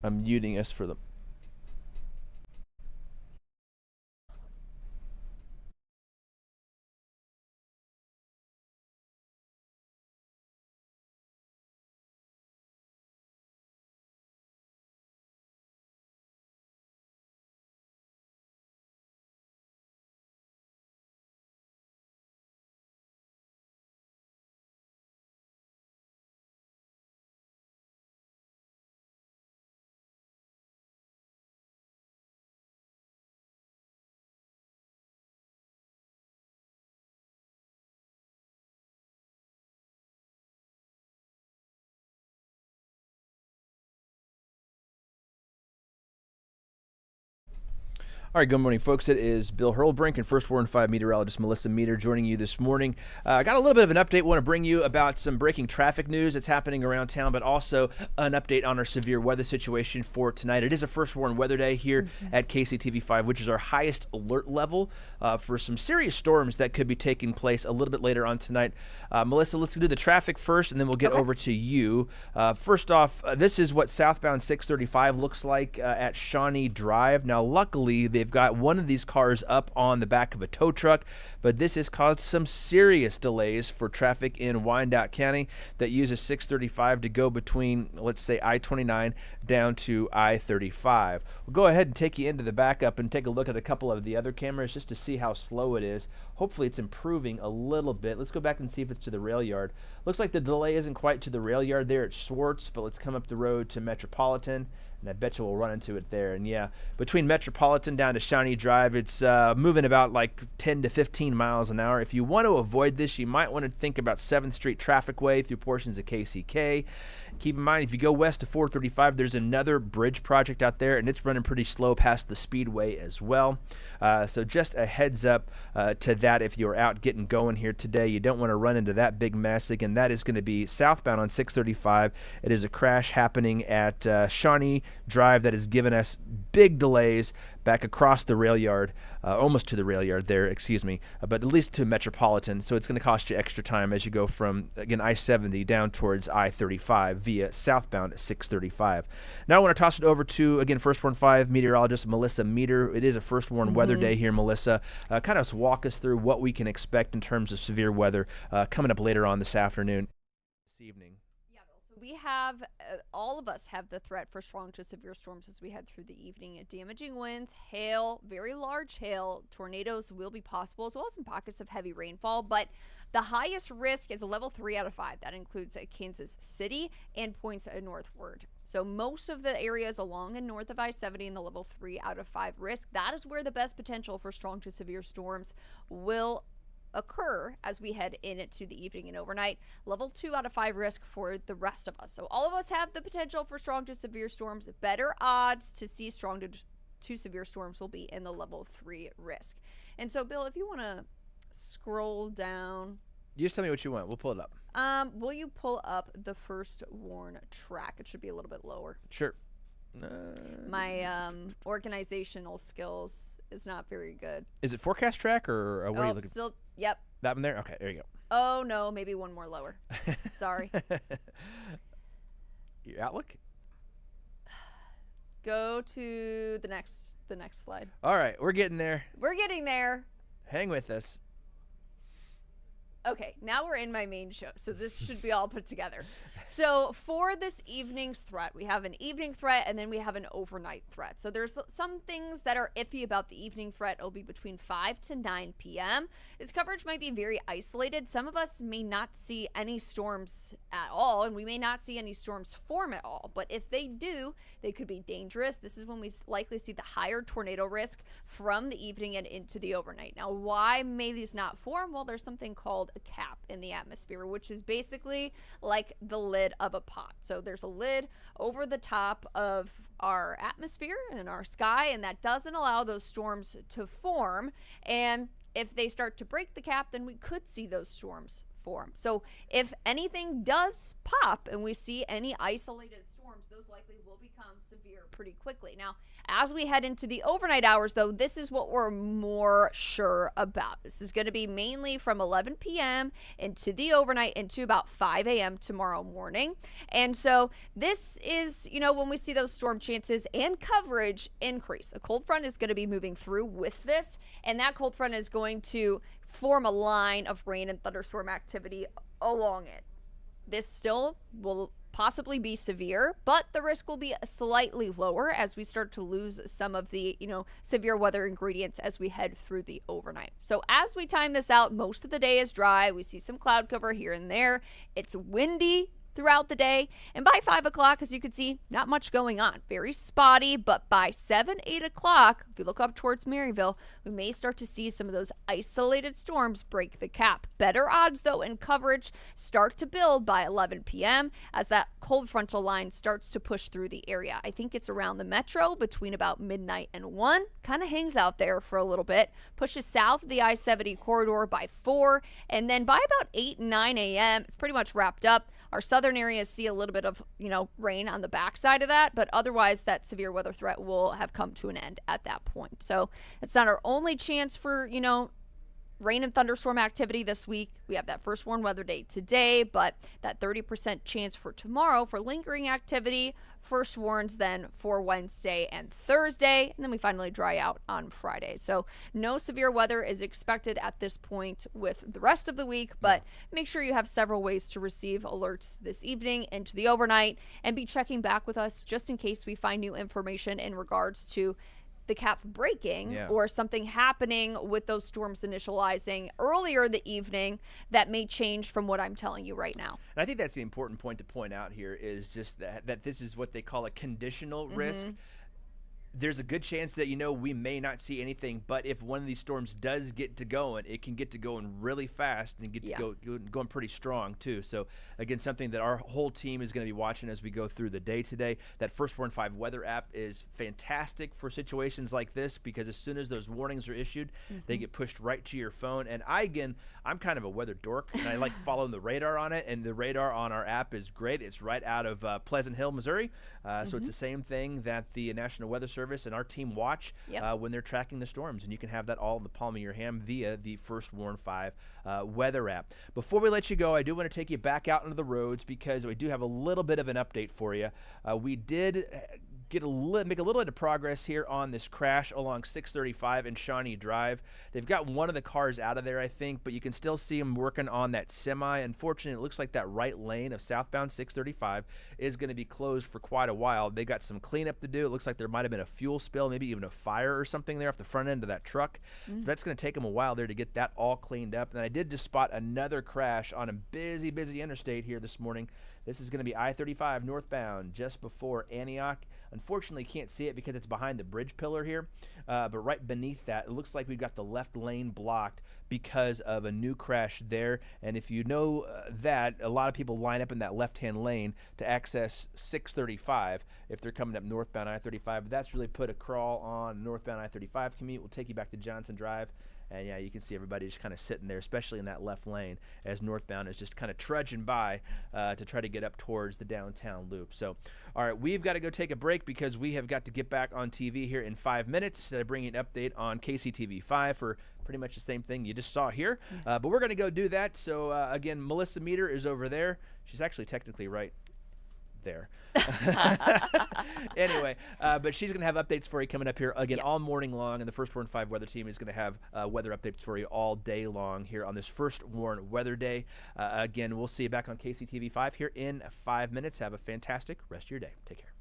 I'm muting us for the. All right, good morning, folks. It is Bill Hurlbrink and First Warn 5 Meteorologist Melissa Meeder joining you this morning. I got a little bit of an update. Want to bring you about some breaking traffic news that's happening around town, but also an update on our severe weather situation for tonight. It is a First Warn weather day here at KCTV5, which is our highest alert level for some serious storms that could be taking place a little bit later on tonight. Melissa, let's do the traffic first, and then we'll get over to you. First off, this is what southbound 635 looks like at Shawnee Drive. Now, luckily, they've got one of these cars up on the back of a tow truck, but this has caused some serious delays for traffic in Wyandotte County that uses 635 to go between, let's say, I-29 down to I-35. We'll go ahead and take you into the backup and take a look at a couple of the other cameras just to see how slow it is. Hopefully it's improving a little bit. Let's go back and see if it's to the rail yard. Looks like the delay isn't quite to the rail yard there at Swartz, but let's come up the road to Metropolitan. And I bet you we'll run into it there. And yeah, between Metropolitan down to Shawnee Drive, it's moving about like 10 to 15 miles an hour. If you want to avoid this, you might want to think about 7th Street Trafficway through portions of KCK. Keep in mind, if you go west to 435, there's another bridge project out there, and it's running pretty slow past the Speedway as well. So just a heads up to that if you're out getting going here today. You don't want to run into that big mess. Again, that is going to be southbound on 635. It is a crash happening at Shawnee Drive that has given us big delays back across the rail yard, almost to the rail yard there, excuse me, but at least to Metropolitan. So it's going to cost you extra time as you go from, again, I-70 down towards I-35 via southbound 635. Now I want to toss it over to, again, First Warn 5 meteorologist Melissa Meeder. It is a First Warn weather day here, Melissa. Kind of walk us through what we can expect in terms of severe weather coming up later on this afternoon, this evening. We have, all of us have the threat for strong to severe storms as we head through the evening. Damaging winds, hail, very large hail, tornadoes will be possible, as well as some pockets of heavy rainfall. But the highest risk is a level 3 out of 5. That includes Kansas City and points northward. So most of the areas along and north of I-70 in the level 3 out of 5 risk, that is where the best potential for strong to severe storms will occur as we head into the evening and overnight. Level 2 out of 5 risk for the rest of us. So all of us have the potential for strong to severe storms. Better odds to see strong to severe storms will be in the level 3 risk. And so, Bill, if you want to scroll down. You just tell me what you want. We'll pull it up. Will you pull up the First Warn track? It should be a little bit lower. Sure. My organizational skills is not very good. Is it forecast track or what are you looking still, yep. That one there? Okay, there you go. Oh, no, maybe one more lower. Sorry. Your Outlook? Go to the next slide. All right, we're getting there. We're getting there. Hang with us. Okay, now we're in my main show, so this should be all put together. So for this evening's threat, we have an evening threat, and then we have an overnight threat. So there's some things that are iffy about the evening threat. It'll be between 5 to 9 p.m. This coverage might be very isolated. Some of us may not see any storms at all, and we may not see any storms form at all. But if they do, they could be dangerous. This is when we likely see the higher tornado risk from the evening and into the overnight. Now, why may these not form? Well, there's something called a cap in the atmosphere, which is basically like the lid of a pot. So there's a lid over the top of our atmosphere and our sky, and that doesn't allow those storms to form. And if they start to break the cap, then we could see those storms form. So if anything does pop and we see any isolated storms, those likely will become severe pretty quickly. Now, as we head into the overnight hours, though, this is what we're more sure about. This is going to be mainly from 11 p.m. into the overnight into about 5 a.m. tomorrow morning. And so this is, when we see those storm chances and coverage increase. A cold front is going to be moving through with this, and that cold front is going to form a line of rain and thunderstorm activity along it. This still will possibly be severe, but the risk will be slightly lower as we start to lose some of the, severe weather ingredients as we head through the overnight. So as we time this out, most of the day is dry. We see some cloud cover here and there. It's windy throughout the day, and by 5 o'clock, as you can see, not much going on. Very spotty, but by 7, 8 o'clock, if we look up towards Maryville, we may start to see some of those isolated storms break the cap. Better odds, though, and coverage start to build by 11 p.m. as that cold frontal line starts to push through the area. I think it's around the metro between about midnight and 1, kind of hangs out there for a little bit, pushes south of the I-70 corridor by 4, and then by about 8, 9 a.m., it's pretty much wrapped up. Our southern areas see a little bit of, rain on the backside of that, but otherwise that severe weather threat will have come to an end at that point. So it's not our only chance for, rain and thunderstorm activity this week. We have that first warm weather day today, but that 30% chance for tomorrow for lingering activity first warns then for Wednesday and Thursday, and then we finally dry out on Friday. So no severe weather is expected at this point with the rest of the week, but make sure you have several ways to receive alerts this evening into the overnight, and be checking back with us just in case we find new information in regards to the cap breaking or something happening with those storms initializing earlier in the evening that may change from what I'm telling you right now. And I think that's the important point to point out here is just that this is what they call a conditional risk. There's a good chance that, we may not see anything, but if one of these storms does get to going, it can get to going really fast and get to going pretty strong too. So again, something that our whole team is going to be watching as we go through the day today. That First Warn 5 weather app is fantastic for situations like this, because as soon as those warnings are issued, they get pushed right to your phone. And I'm kind of a weather dork, and I like following the radar on it, and the radar on our app is great. It's right out of Pleasant Hill, Missouri. So it's the same thing that the National Weather Service and our team watch when they're tracking the storms, and you can have that all in the palm of your hand via the First Warn 5 weather app. Before we let you go, I do want to take you back out into the roads, because we do have a little bit of an update for you. We did make a little bit of progress here on this crash along 635 and Shawnee Drive. They've got one of the cars out of there, I think, but you can still see them working on that semi. Unfortunately, it looks like that right lane of southbound 635 is going to be closed for quite a while. They got some cleanup to do. It looks like there might have been a fuel spill, maybe even a fire or something there off the front end of that truck. So that's going to take them a while there to get that all cleaned up. And I did just spot another crash on a busy interstate here this morning. This is going to be I-35 northbound just before Antioch. Unfortunately, can't see it because it's behind the bridge pillar here, but right beneath that, it looks like we've got the left lane blocked because of a new crash there. And if you know that, a lot of people line up in that left-hand lane to access 635 if they're coming up northbound I-35. But that's really put a crawl on northbound I-35 commute. We'll take you back to Johnson Drive. And yeah, you can see everybody just kind of sitting there, especially in that left lane, as northbound is just kind of trudging by to try to get up towards the downtown loop. So, all right, we've got to go take a break because we have got to get back on TV here in 5 minutes. Bring you an update on KCTV5 for pretty much the same thing you just saw here. But we're going to go do that. So, again, Melissa Meeder is over there. She's actually technically right there. Anyway, but she's going to have updates for you coming up here again all morning long, and the First Warn 5 weather team is going to have weather updates for you all day long here on this First Warn weather day. Again, we'll see you back on KCTV5 here in 5 minutes. Have a fantastic rest of your day. Take care.